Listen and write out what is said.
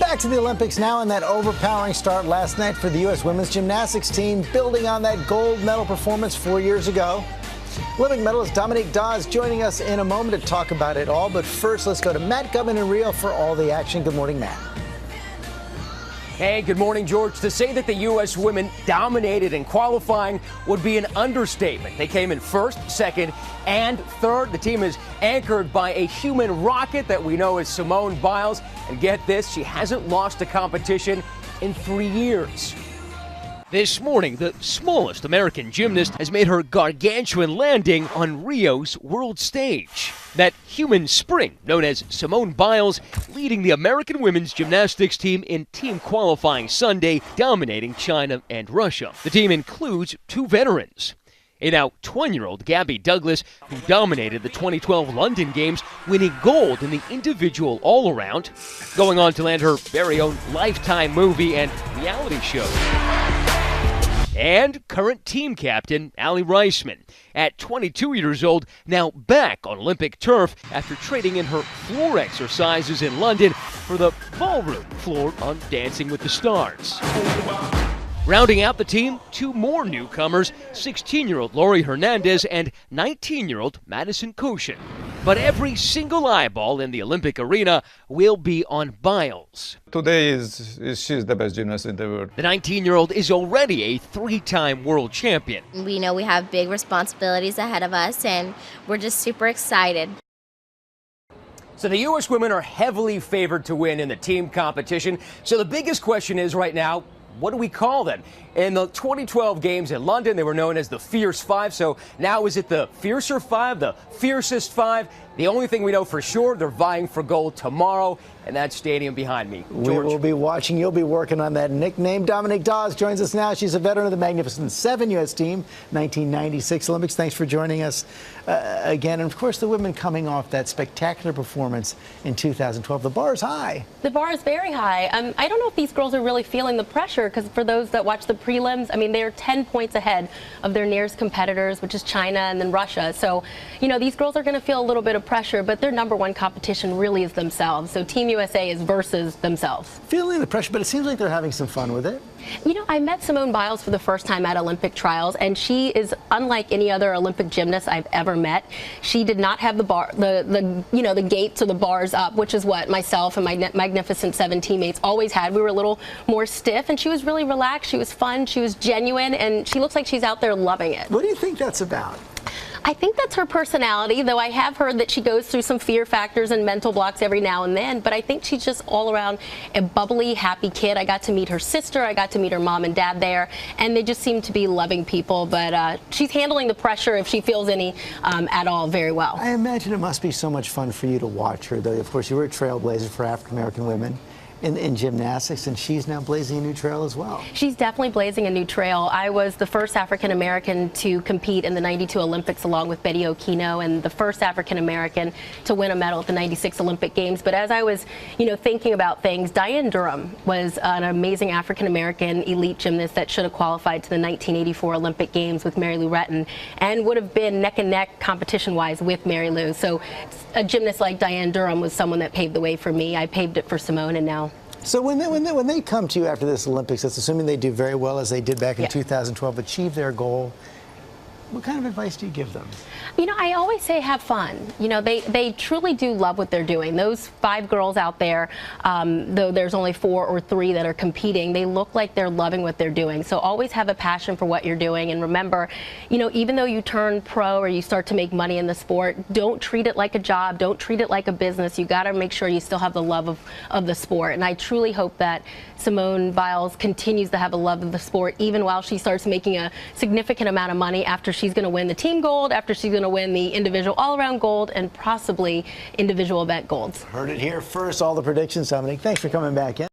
Back to the Olympics now, and that overpowering start last night for the U.S. women's gymnastics team, building on that gold medal performance 4 years ago. Olympic medalist Dominique Dawes joining us in a moment to talk about it all. But first, let's go to Matt Gutman in Rio for all the action. Good morning, Matt. Hey, good morning, George. To say that the U.S. women dominated in qualifying would be an understatement. They came in first, second, and third. The team is anchored by a human rocket that we know as Simone Biles. And get this, she hasn't lost a competition in 3 years. This morning, the smallest American gymnast has made her gargantuan landing on Rio's world stage. That human spring, known as Simone Biles, leading the American women's gymnastics team in team qualifying Sunday, dominating China and Russia. The team includes 2 veterans. A now 20-year-old Gabby Douglas, who dominated the 2012 London Games, winning gold in the individual all-around, going on to land her very own Lifetime movie and reality show. And current team captain Allie Reisman, at 22 years old, now back on Olympic turf after trading in her floor exercises in London for the ballroom floor on Dancing with the Stars. Rounding out the team, 2 more newcomers, 16-year-old Lori Hernandez and 19-year-old Madison Koshin. But every single eyeball in the Olympic arena will be on Biles. Today she's the best gymnast in the world. The 19-year-old is already a 3-time world champion. We know we have big responsibilities ahead of us, and we're just super excited. So the U.S. women are heavily favored to win in the team competition. So the biggest question is right now, what do we call them? In the 2012 games in London, they were known as the Fierce Five. So now is it the Fiercer Five, the Fiercest Five? The only thing we know for sure, they're vying for gold tomorrow in that stadium behind me. George. We will be watching. You'll be working on that nickname. Dominique Dawes joins us now. She's a veteran of the Magnificent Seven U.S. team, 1996 Olympics. Thanks for joining us again. And, of course, the women coming off that spectacular performance in 2012. The bar is high. The bar is very high. I don't know if these girls are really feeling the pressure, because for those that watch the prelims, I mean, they're 10 points ahead of their nearest competitors, which is China and then Russia. So, you know, these girls are going to feel a little bit of pressure, but their number one competition really is themselves. So Team USA is versus themselves. Feeling the pressure, but it seems like they're having some fun with it. You know, I met Simone Biles for the first time at Olympic trials, and she is unlike any other Olympic gymnast I've ever met. She did not have the bar, the gates or the bars up, which is what myself and my Magnificent Seven teammates always had. We were a little more stiff, and she was really relaxed. She was fun. She was genuine, and she looks like she's out there loving it. What do you think that's about? I think that's her personality, though I have heard that she goes through some fear factors and mental blocks every now and then, but I think she's just all around a bubbly, happy kid. I got to meet her sister, I got to meet her mom and dad there, and they just seem to be loving people, but she's handling the pressure, if she feels any at all, very well. I imagine it must be so much fun for you to watch her, though. Of course, you were a trailblazer for African-American women in gymnastics, and she's now blazing a new trail as well. She's definitely blazing a new trail. I was the first African-American to compete in the 92 Olympics along with Betty Okino, and the first African-American to win a medal at the 96 Olympic Games. But as I was, thinking about things, Diane Durham was an amazing African-American elite gymnast that should have qualified to the 1984 Olympic Games with Mary Lou Retton and would have been neck and neck competition-wise with Mary Lou. So a gymnast like Diane Durham was someone that paved the way for me. I paved it for Simone, and now. So when they come to you after this Olympics, that's assuming they do very well as they did back in 2012, achieve their goal, what kind of advice do you give them? I always say have fun. They truly do love what they're doing. Those 5 girls out there, though there's only 4 or 3 that are competing, they look like they're loving what they're doing. So always have a passion for what you're doing. And remember, even though you turn pro or you start to make money in the sport, don't treat it like a job. Don't treat it like a business. You got to make sure you still have the love of the sport. And I truly hope that Simone Biles continues to have a love of the sport, even while she starts making a significant amount of money after she's going to win the team gold, after she's going to win the individual all-around gold, and possibly individual event golds. Heard it here first. All the predictions, Dominique. Thanks for coming back in.